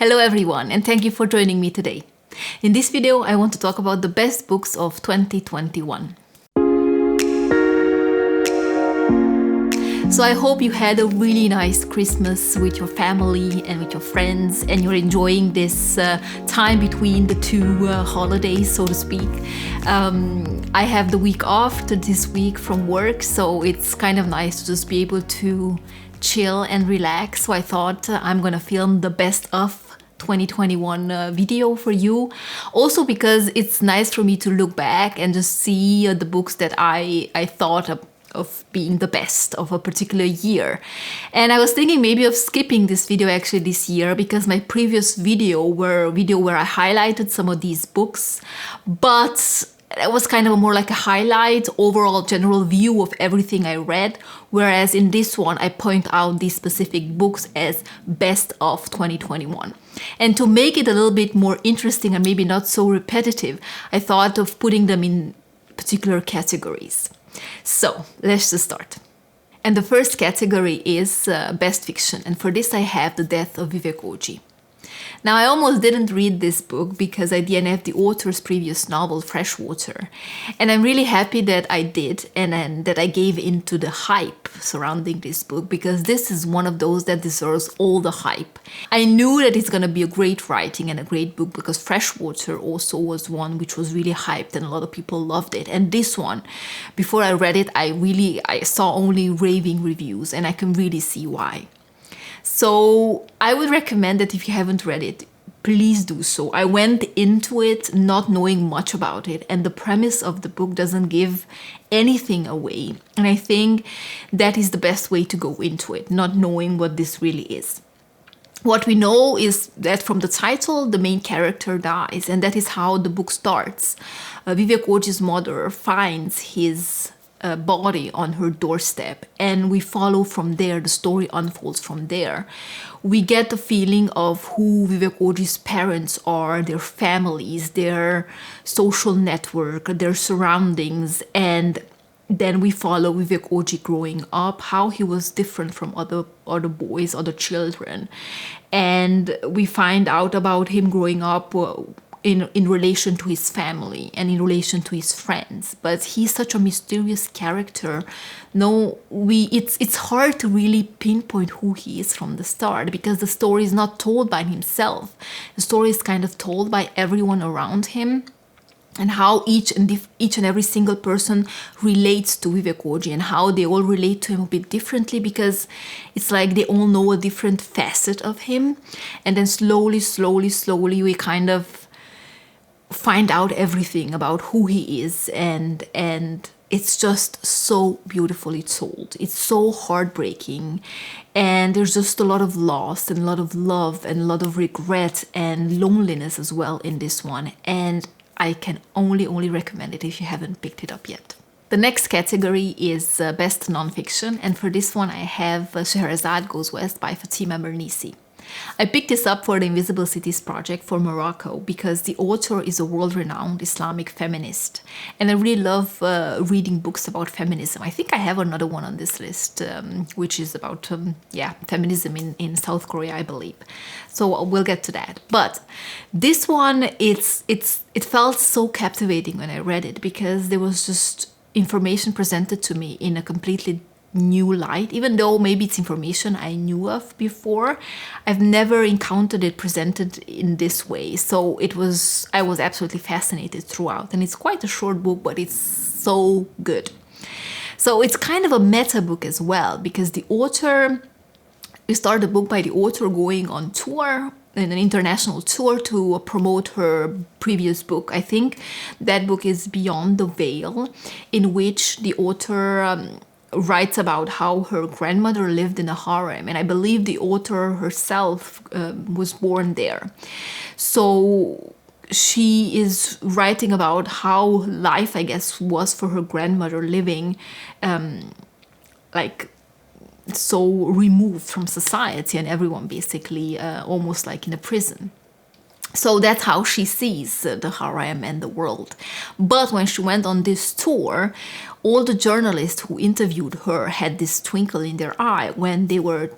Hello everyone, and thank you for joining me today. In this video, I want to talk about the best books of 2021. So I hope you had a really nice Christmas with your family and with your friends, and you're enjoying this time between the two holidays, so to speak. I have the week off this week from work, so it's kind of nice to just be able to chill and relax. So I thought I'm gonna film the best of 2021 video for you. Also because it's nice for me to look back and just see the books that I thought of being the best of a particular year. And I was thinking maybe of skipping this video actually this year, because my previous video where I highlighted some of these books, but it was kind of more like a highlight, overall general view of everything I read, whereas in this one I point out these specific books as best of 2021. And to make it a little bit more interesting and maybe not so repetitive, I thought of putting them in particular categories. So let's just start. And the first category is best fiction, and for this I have The Death of Vivek Oji. Now, I almost didn't read this book because I DNF'd the author's previous novel, Freshwater. And I'm really happy that I did, and that I gave in to the hype surrounding this book, because this is one of those that deserves all the hype. I knew that it's going to be a great writing and a great book, because Freshwater also was one which was really hyped and a lot of people loved it. And this one, before I read it, I saw only raving reviews, and I can really see why. So I would recommend that if you haven't read it, please do so. I went into it not knowing much about it, and the premise of the book doesn't give anything away. And I think that is the best way to go into it, not knowing what this really is. What we know is that from the title, the main character dies, and that is how the book starts. Vivek Oji's mother finds his body on her doorstep, and we follow from there. The story unfolds from there. We get the feeling of who Vivek Oji's parents are, their families, their social network, their surroundings, and then we follow Vivek Oji growing up, how he was different from other boys, other children, and we find out about him growing up in relation to his family and in relation to his friends. But he's such a mysterious character. It's hard to really pinpoint who he is from the start, because the story is not told by himself. The story is kind of told by everyone around him, and how each and every single person relates to Vivek Oji, and how they all relate to him a bit differently, because it's like they all know a different facet of him. And then slowly we kind of find out everything about who he is, and it's just so beautifully told. It's so heartbreaking, and there's just a lot of loss and a lot of love and a lot of regret and loneliness as well in this one, and I can only recommend it if you haven't picked it up yet. The next category is best nonfiction, and for this one I have Scheherazade Goes West by Fatima Mernissi. I picked this up for the Invisible Cities project for Morocco, because the author is a world-renowned Islamic feminist, and I really love reading books about feminism. I think I have another one on this list, which is about feminism in South Korea, I believe. So we'll get to that. But this one, it felt so captivating when I read it, because there was just information presented to me in a completely new light. Even though maybe it's information I knew of before, I've never encountered it presented in this way. So I was absolutely fascinated throughout, and it's quite a short book, but it's so good. So it's kind of a meta book as well, because we start the book by the author going on tour, in an international tour, to promote her previous book. I think that book is Beyond the Veil, in which the author writes about how her grandmother lived in a harem, and I believe the author herself was born there. So she is writing about how life, I guess, was for her grandmother, living like so removed from society and everyone, basically almost like in a prison. So that's how she sees the harem and the world. But when she went on this tour, all the journalists who interviewed her had this twinkle in their eye when they were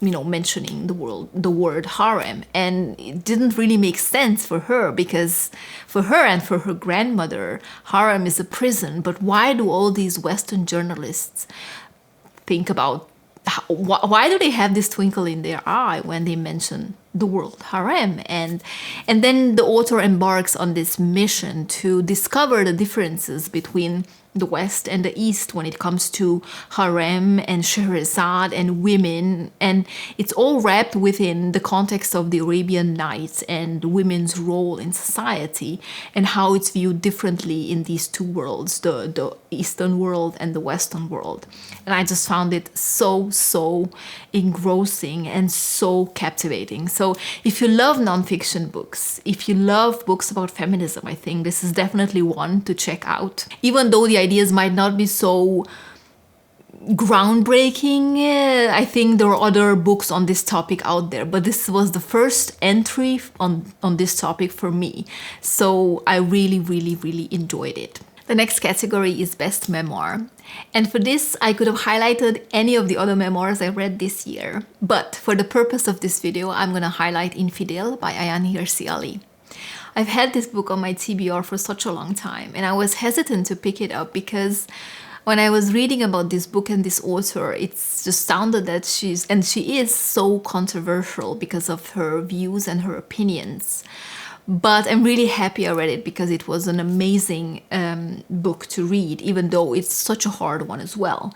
mentioning the word harem, and it didn't really make sense for her, because for her and for her grandmother, harem is a prison. But why do all these Western journalists think about why do they have this twinkle in their eye when they mention the word harem? And then the author embarks on this mission to discover the differences between the West and the East when it comes to harem and Scheherazade and women, and it's all wrapped within the context of the Arabian Nights and women's role in society and how it's viewed differently in these two worlds, the Eastern world and the Western world. And I just found it so engrossing and so captivating. So if you love nonfiction books, if you love books about feminism, I think this is definitely one to check out. Even though the ideas might not be so groundbreaking, I think there are other books on this topic out there, but this was the first entry on this topic for me. So I really enjoyed it. The next category is Best Memoir. And for this, I could have highlighted any of the other memoirs I read this year. But for the purpose of this video, I'm going to highlight Infidel by Ayaan Hirsi Ali. I've had this book on my TBR for such a long time, and I was hesitant to pick it up because when I was reading about this book and this author, it's just sounded that she is so controversial because of her views and her opinions. But I'm really happy I read it because it was an amazing book to read, even though it's such a hard one as well.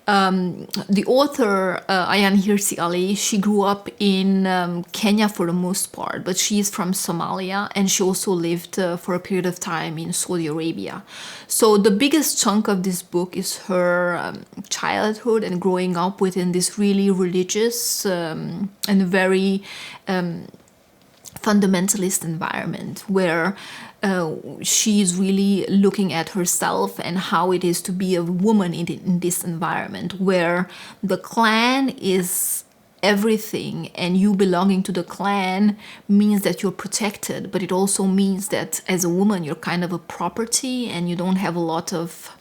The author, Ayaan Hirsi Ali, she grew up in Kenya for the most part, but she's from Somalia, and she also lived for a period of time in Saudi Arabia. So the biggest chunk of this book is her childhood and growing up within this really religious and very fundamentalist environment where she's really looking at herself and how it is to be a woman in this environment where the clan is everything, and you belonging to the clan means that you're protected, but it also means that as a woman you're kind of a property and you don't have a lot of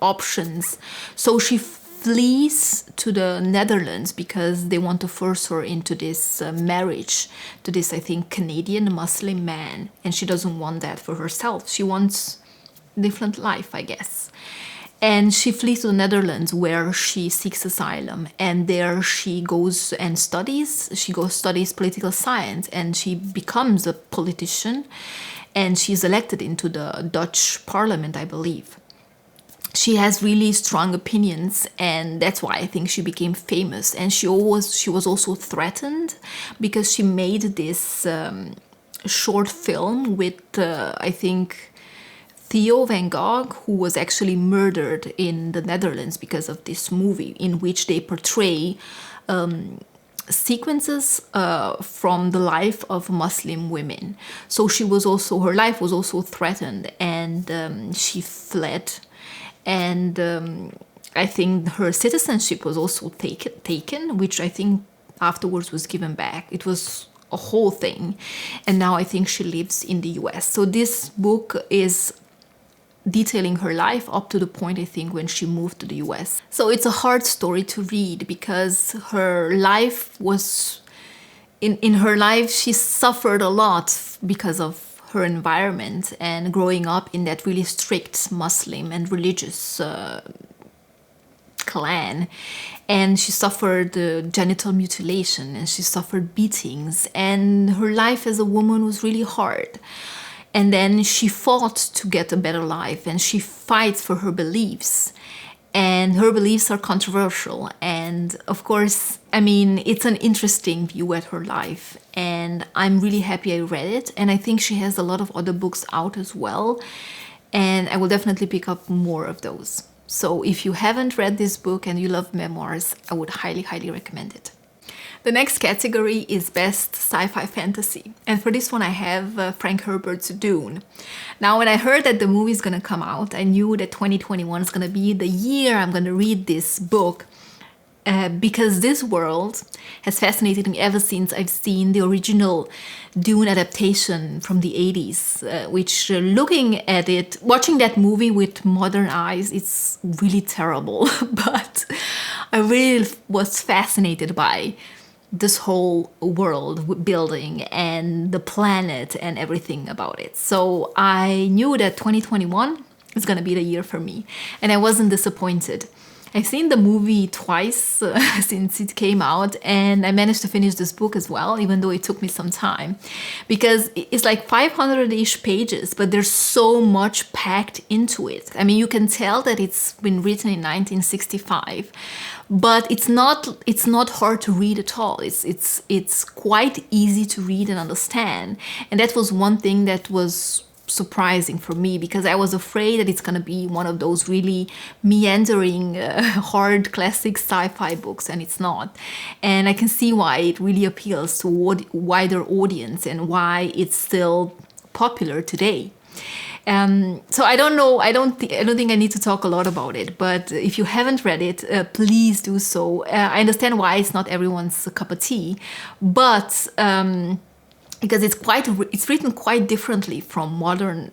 options. So she flees to the Netherlands because they want to force her into this marriage to this, I think, Canadian Muslim man, and she doesn't want that for herself. She wants a different life, I guess. And she flees to the Netherlands where she seeks asylum, and there she goes and studies. She studies political science, and she becomes a politician, and she's elected into the Dutch parliament, I believe. She has really strong opinions, and that's why I think she became famous. And she was also threatened because she made this short film with I think Theo van Gogh, who was actually murdered in the Netherlands because of this movie, in which they portray sequences from the life of Muslim women. So her life was also threatened, and she fled. And I think her citizenship was also taken, which I think afterwards was given back. It was a whole thing. And now I think she lives in the US. So this book is detailing her life up to the point, I think, when she moved to the US. So it's a hard story to read because her life was... In her life, she suffered a lot because of her environment and growing up in that really strict Muslim and religious clan. And she suffered genital mutilation, and she suffered beatings, and her life as a woman was really hard. And then she fought to get a better life, and she fights for her beliefs. And her beliefs are controversial. And of course, I mean, it's an interesting view at her life. And I'm really happy I read it. And I think she has a lot of other books out as well. And I will definitely pick up more of those. So if you haven't read this book and you love memoirs, I would highly recommend it. The next category is Best Sci-Fi Fantasy. And for this one, I have Frank Herbert's Dune. Now, when I heard that the movie is going to come out, I knew that 2021 is going to be the year I'm going to read this book. Because this world has fascinated me ever since I've seen the original Dune adaptation from the 80s, which looking at it, watching that movie with modern eyes, it's really terrible. But I really was fascinated by this whole world building and the planet and everything about it. So I knew that 2021 is going to be the year for me, and I wasn't disappointed. I've seen the movie twice since it came out, and I managed to finish this book as well, even though it took me some time, because it's like 500-ish pages, but there's so much packed into it. I mean, you can tell that it's been written in 1965, but it's not hard to read at all. It's quite easy to read and understand, and that was one thing that was surprising for me, because I was afraid that it's going to be one of those really meandering, hard classic sci-fi books, and it's not. And I can see why it really appeals to a wider audience and why it's still popular today. So I don't know. I don't think I need to talk a lot about it. But if you haven't read it, please do so. I understand why it's not everyone's cup of tea, but because it's written quite differently from modern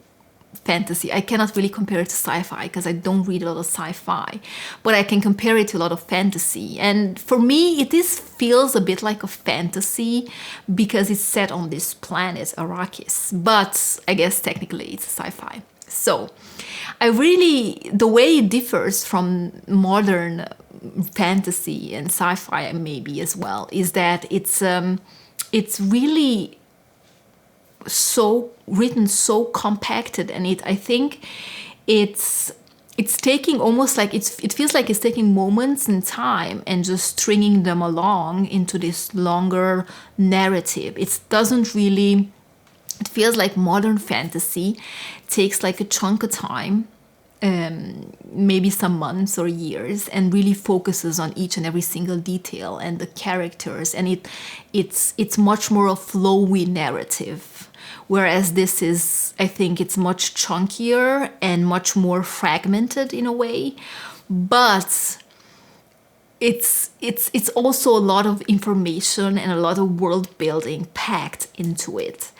fantasy. I cannot really compare it to sci-fi because I don't read a lot of sci-fi, but I can compare it to a lot of fantasy. And for me, feels a bit like a fantasy because it's set on this planet, Arrakis. But I guess technically it's sci-fi. So the way it differs from modern fantasy and sci-fi maybe as well is that it's really written so compacted, and I think it's taking almost like it feels like it's taking moments in time and just stringing them along into this longer narrative. It feels like modern fantasy takes like a chunk of time, maybe some months or years, and really focuses on each and every single detail and the characters, and it's much more a flowy narrative. Whereas this is, I think it's much chunkier and much more fragmented in a way, but it's also a lot of information and a lot of world building packed into it.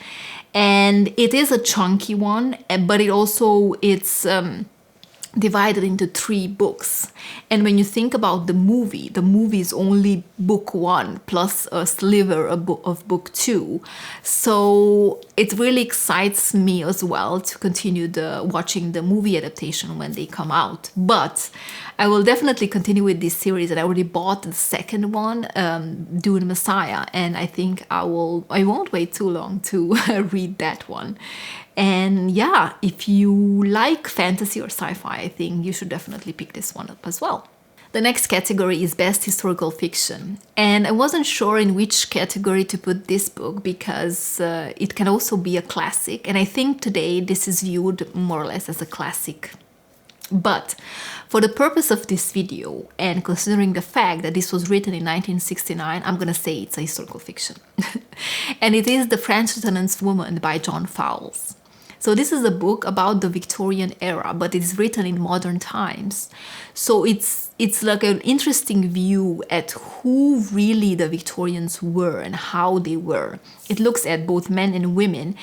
And it is a chunky one, but it's divided into 3 books. And when you think about the movie is only book 1 plus a sliver of book 2. So it really excites me as well to continue watching the movie adaptation when they come out. But I will definitely continue with this series, and I already bought the second one, Dune Messiah, and I think I won't wait too long to read that one. And yeah, if you like fantasy or sci-fi, I think you should definitely pick this one up as well. The next category is Best Historical Fiction. And I wasn't sure in which category to put this book because it can also be a classic. And I think today this is viewed more or less as a classic. But for the purpose of this video, and considering the fact that this was written in 1969, I'm going to say it's a historical fiction. And it is The French Lieutenant's Woman by John Fowles. So this is a book about the Victorian era, but it is written in modern times. So it's like an interesting view at who really the Victorians were and how they were. It looks at both men and women,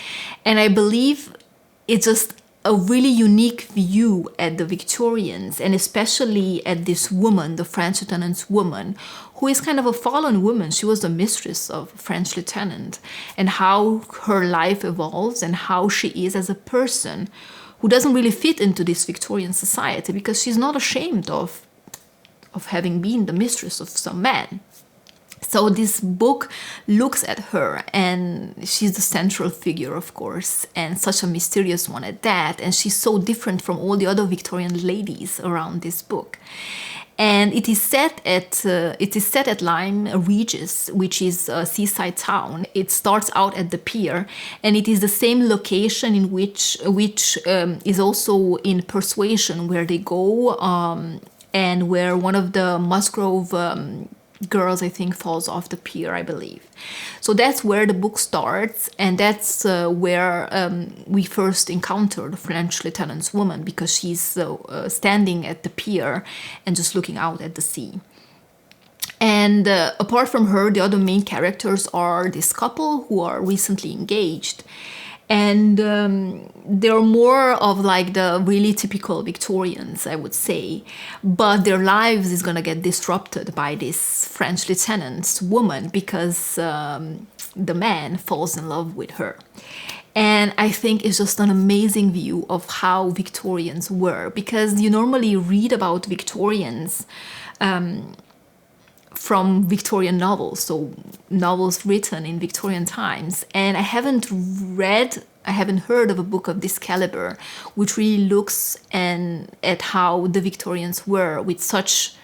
and I believe it's just a really unique view at the Victorians, and especially at this woman, the French lieutenant's woman, who is kind of a fallen woman. She was the mistress of a French lieutenant, and how her life evolves and how she is as a person who doesn't really fit into this Victorian society because she's not ashamed of having been the mistress of some man. So this book looks at her, and she's the central figure, of course, and such a mysterious one at that. And she's so different from all the other Victorian ladies around this book. And it is set at Lyme Regis, which is a seaside town. It starts out at the pier, and it is the same location in which is also in Persuasion, where they go, and where one of the Musgrove girls, I think, falls off the pier, I believe. So that's where the book starts, and that's where we first encounter the French lieutenant's woman, because she's standing at the pier and just looking out at the sea. And apart from her, the other main characters are this couple who are recently engaged. And they're more of like the really typical Victorians, I would say, but their lives is gonna get disrupted by this French lieutenant's woman because the man falls in love with her. And I think it's just an amazing view of how Victorians were, because you normally read about Victorians from Victorian novels, so novels written in Victorian times. And I haven't heard of a book of this caliber which really looks at how the Victorians were with such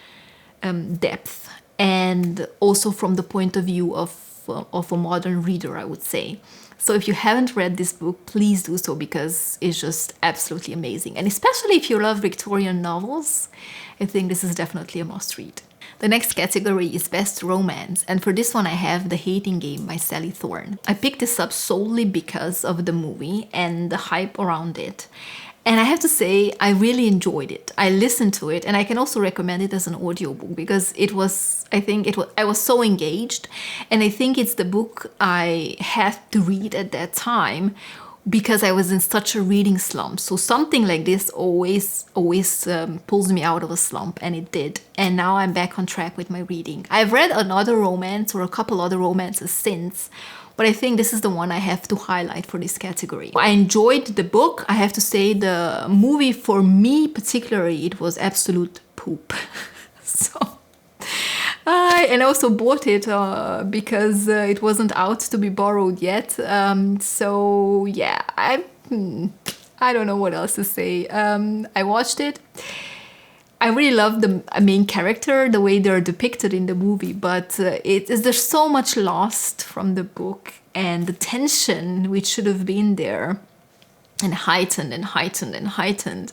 depth, and also from the point of view of a modern reader, I would say. So if you haven't read this book, please do so, because it's just absolutely amazing. And especially if you love Victorian novels, I think this is definitely a must-read. The next category is Best Romance, and for this one I have The Hating Game by Sally Thorne. I picked this up solely because of the movie and the hype around it. And I have to say, I really enjoyed it. I listened to it, and I can also recommend it as an audiobook because I was so engaged, and I think it's the book I had to read at that time because I was in such a reading slump. So something like this always pulls me out of a slump, and it did. And now I'm back on track with my reading. I've read another romance or a couple other romances since, but I think this is the one I have to highlight for this category. I enjoyed the book. I have to say the movie, for me particularly, it was absolute poop. So and I also bought it because it wasn't out to be borrowed yet. So yeah, I don't know what else to say. I watched it. I really love the main character, the way they're depicted in the movie, but there's so much lost from the book, and the tension which should have been there and heightened and heightened and heightened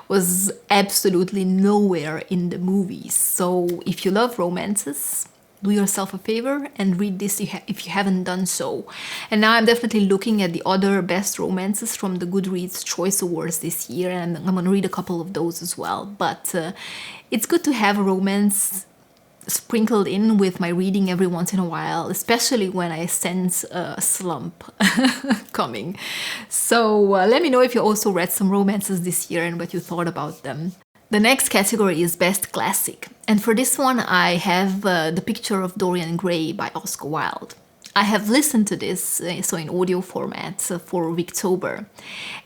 was absolutely nowhere in the movie. So if you love romances, do yourself a favor and read this if you haven't done so. And now I'm definitely looking at the other best romances from the Goodreads Choice Awards this year, and I'm going to read a couple of those as well. But it's good to have a romance sprinkled in with my reading every once in a while, especially when I sense a slump coming. So let me know if you also read some romances this year and what you thought about them. The next category is Best Classic, and for this one I have The Picture of Dorian Gray by Oscar Wilde. I have listened to this, so in audio format, for Weektober,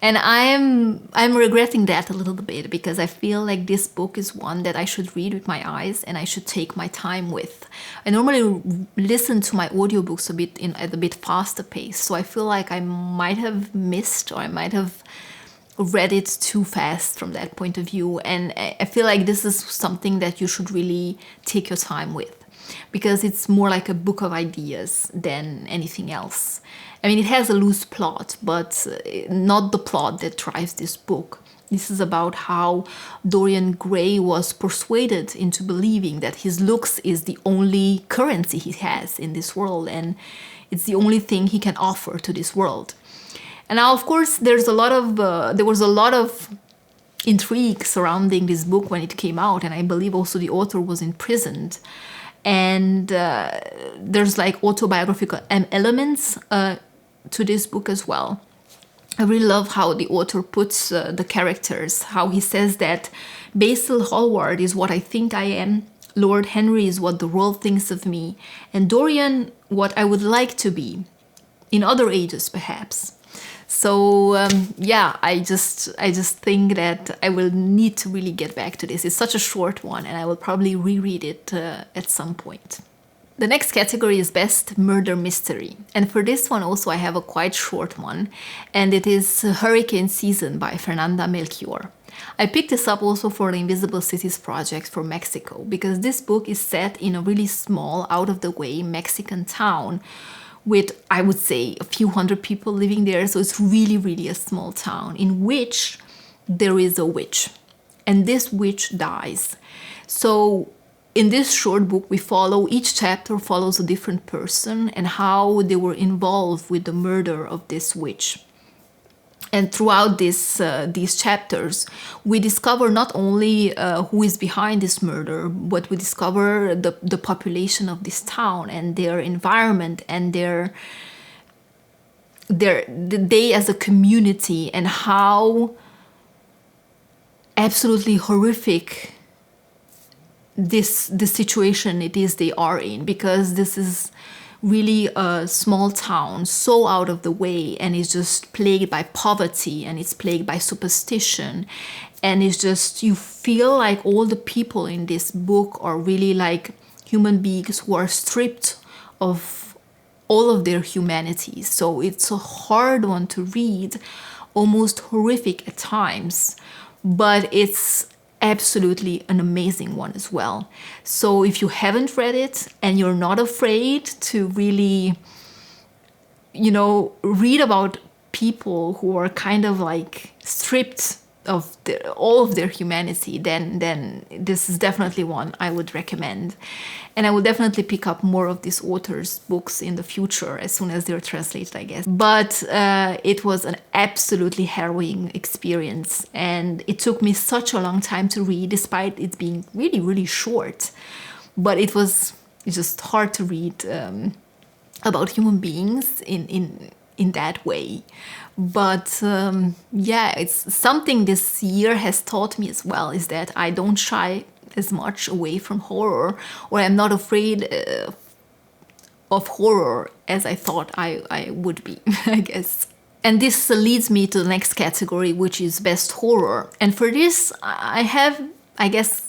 and I'm regretting that a little bit because I feel like this book is one that I should read with my eyes and I should take my time with. I normally listen to my audiobooks at a bit faster pace, so I feel like I might have missed, or I might have read it too fast from that point of view, and I feel like this is something that you should really take your time with, because it's more like a book of ideas than anything else. I mean, it has a loose plot, but not the plot that drives this book. This is about how Dorian Gray was persuaded into believing that his looks is the only currency he has in this world, and it's the only thing he can offer to this world. And now, of course, there was a lot of intrigue surrounding this book when it came out, and I believe also the author was imprisoned. And there's like autobiographical elements to this book as well. I really love how the author puts the characters, how he says that Basil Hallward is what I think I am, Lord Henry is what the world thinks of me, and Dorian what I would like to be, in other ages perhaps. So yeah, I just think that I will need to really get back to this. It's such a short one, and I will probably reread it at some point. The next category is Best Murder Mystery, and for this one also I have a quite short one, and it is Hurricane Season by Fernanda Melchior. I picked this up also for the Invisible Cities project for Mexico, because this book is set in a really small, out-of-the-way Mexican town with, I would say, a few hundred people living there. So it's really, really a small town in which there is a witch, and this witch dies. So in this short book, each chapter follows a different person and how they were involved with the murder of this witch. And throughout these chapters, we discover not only who is behind this murder, but we discover the population of this town and their environment and their they as a community, and how absolutely horrific the situation it is they are in, because this is really a small town so out of the way, and it's just plagued by poverty, and it's plagued by superstition, and it's just, you feel like all the people in this book are really like human beings who are stripped of all of their humanity. So it's a hard one to read, almost horrific at times, but it's absolutely an amazing one as well. So if you haven't read it and you're not afraid to really, read about people who are kind of like stripped of all of their humanity, then this is definitely one I would recommend. And I will definitely pick up more of these authors' books in the future as soon as they're translated, I guess. But it was an absolutely harrowing experience, and it took me such a long time to read, despite it being really, really short. But it was just hard to read about human beings in that way. But it's something this year has taught me as well, is that I don't shy as much away from horror, or I'm not afraid of horror as I thought I would be, I guess. And this leads me to the next category, which is best horror. And for this, I have, I guess,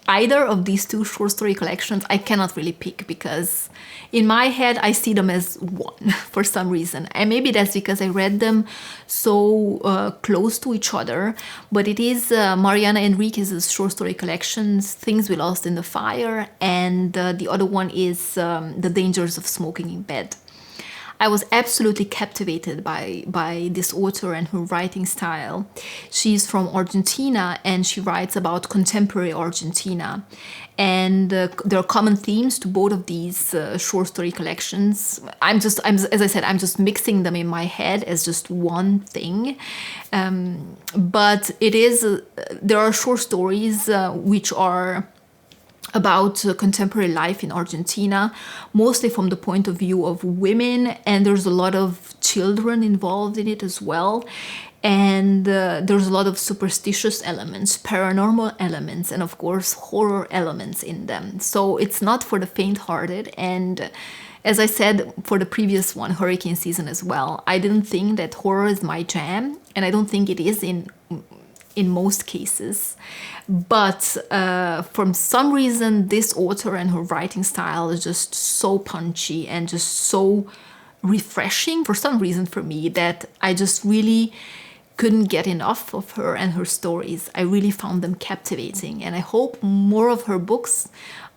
either of these two short story collections. I cannot really pick, because in my head I see them as one for some reason, and maybe that's because I read them so close to each other. But it is Mariana Enriquez's short story collections, Things We Lost in the Fire, and the other one is The Dangers of Smoking in Bed. I was absolutely captivated by this author and her writing style. She's from Argentina, and she writes about contemporary Argentina. And there are common themes to both of these short story collections. As I said, I'm just mixing them in my head as just one thing. But it is, there are short stories which are about contemporary life in Argentina, mostly from the point of view of women, and there's a lot of children involved in it as well. And there's a lot of superstitious elements, paranormal elements, and of course horror elements in them. So it's not for the faint-hearted. And as I said for the previous one, Hurricane Season as well, I didn't think that horror is my jam, and I don't think it is in most cases. But for some reason, this author and her writing style is just so punchy and just so refreshing for some reason for me, that I just really couldn't get enough of her and her stories. I really found them captivating, and I hope more of her books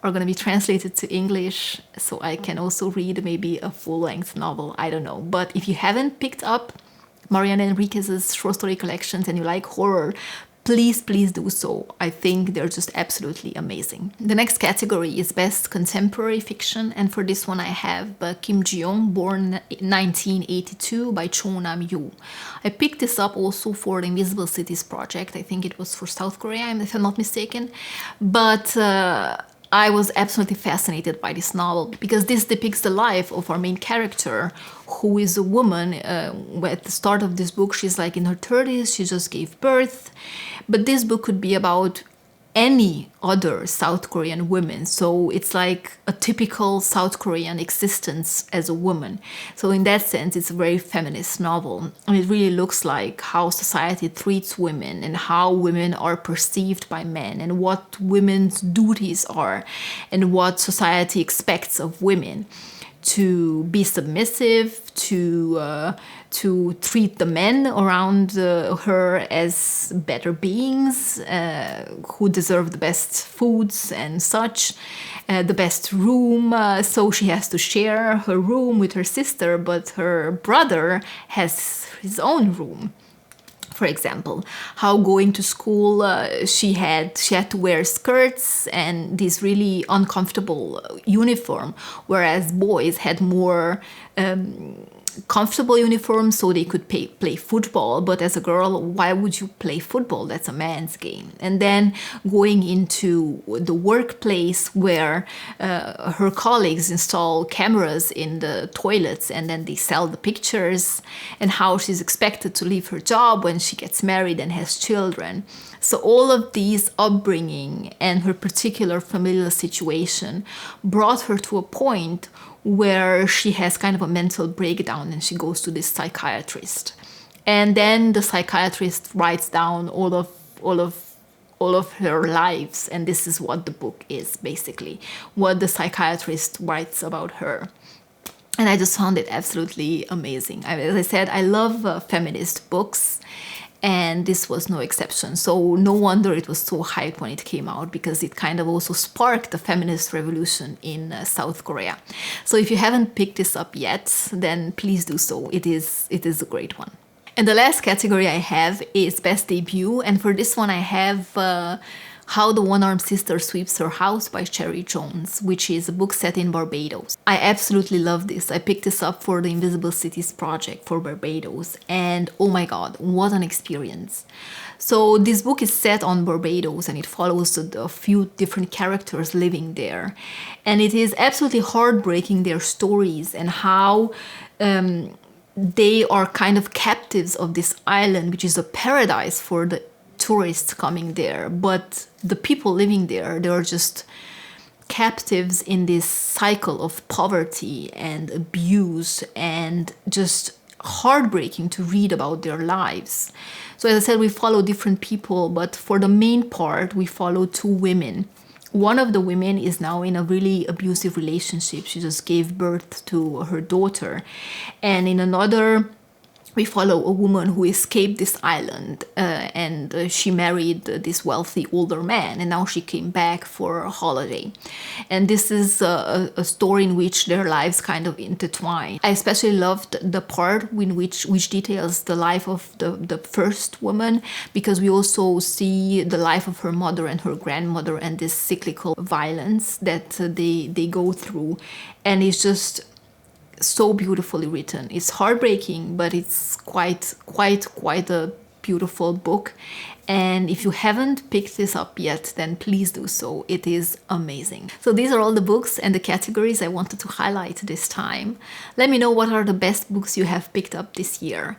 are going to be translated to English, so I can also read maybe a full-length novel. I don't know. But if you haven't picked up Mariana Enriquez's short story collections and you like horror, please do so. I think they're just absolutely amazing. The next category is Best Contemporary Fiction, and for this one I have Kim Ji-young, born 1982, by Cho Nam-yu. I picked this up also for the Invisible Cities project. I think it was for South Korea, if I'm not mistaken. But I was absolutely fascinated by this novel, because this depicts the life of our main character, who is a woman. At the start of this book, she's like in her 30s, she just gave birth. But this book could be about any other South Korean woman. So it's like a typical South Korean existence as a woman. So in that sense, it's a very feminist novel. And it really looks like how society treats women, and how women are perceived by men, and what women's duties are, and what society expects of women. To be submissive, to treat the men around her as better beings who deserve the best foods and such, the best room. So she has to share her room with her sister, but her brother has his own room. For example, how going to school, she had to wear skirts and this really uncomfortable uniform, whereas boys had more comfortable uniforms so they could play football. But as a girl, why would you play football? That's a man's game. And then going into the workplace where her colleagues install cameras in the toilets and then they sell the pictures, and how she's expected to leave her job when she gets married and has children. So all of these upbringing and her particular familial situation brought her to a point where she has kind of a mental breakdown and she goes to this psychiatrist. And then the psychiatrist writes down all of her lives, and this is what the book is basically, what the psychiatrist writes about her. And I just found it absolutely amazing. As I said, I love feminist books, and this was no exception. So no wonder it was so hyped when it came out, because it kind of also sparked the feminist revolution in South Korea. So if you haven't picked this up yet, then please do so. It is a great one. And the last category I have is Best Debut, and for this one I have How the One-Armed Sister Sweeps Her House by Cherry Jones, which is a book set in Barbados. I absolutely love this. I picked this up for the Invisible Cities project for Barbados, and oh my god, what an experience. So this book is set on Barbados and it follows a few different characters living there. And it is absolutely heartbreaking, their stories and how they are kind of captives of this island, which is a paradise for the tourists coming there. But the people living there, they are just captives in this cycle of poverty and abuse, and just heartbreaking to read about their lives. So as I said, we follow different people, but for the main part, we follow two women. One of the women is now in a really abusive relationship. She just gave birth to her daughter. And in another, we follow a woman who escaped this island and she married this wealthy older man, and now she came back for a holiday. And this is a story in which their lives kind of intertwine. I especially loved the part in which details the life of the first woman, because we also see the life of her mother and her grandmother and this cyclical violence that they go through. And it's just so beautifully written. It's heartbreaking, but it's quite a beautiful book. And if you haven't picked this up yet, then please do so. It is amazing. So these are all the books and the categories I wanted to highlight this time. Let me know what are the best books you have picked up this year.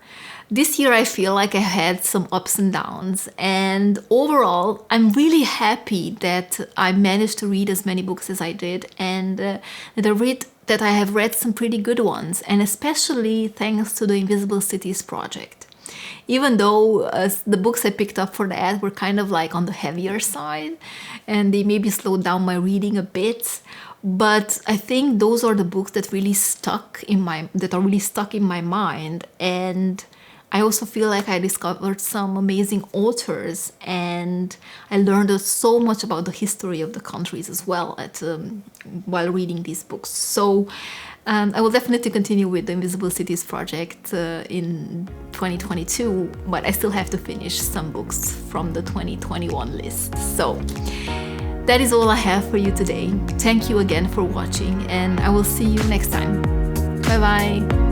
This year I feel like I had some ups and downs, and overall I'm really happy that I managed to read as many books as I did, and that I have read some pretty good ones, and especially thanks to the Invisible Cities project. Even though the books I picked up for that were kind of like on the heavier side, and they maybe slowed down my reading a bit, but I think those are the books that are really stuck in my mind. And I also feel like I discovered some amazing authors, and I learned so much about the history of the countries as well while reading these books. So I will definitely continue with the Invisible Cities project in 2022, but I still have to finish some books from the 2021 list. So that is all I have for you today. Thank you again for watching, and I will see you next time. Bye bye.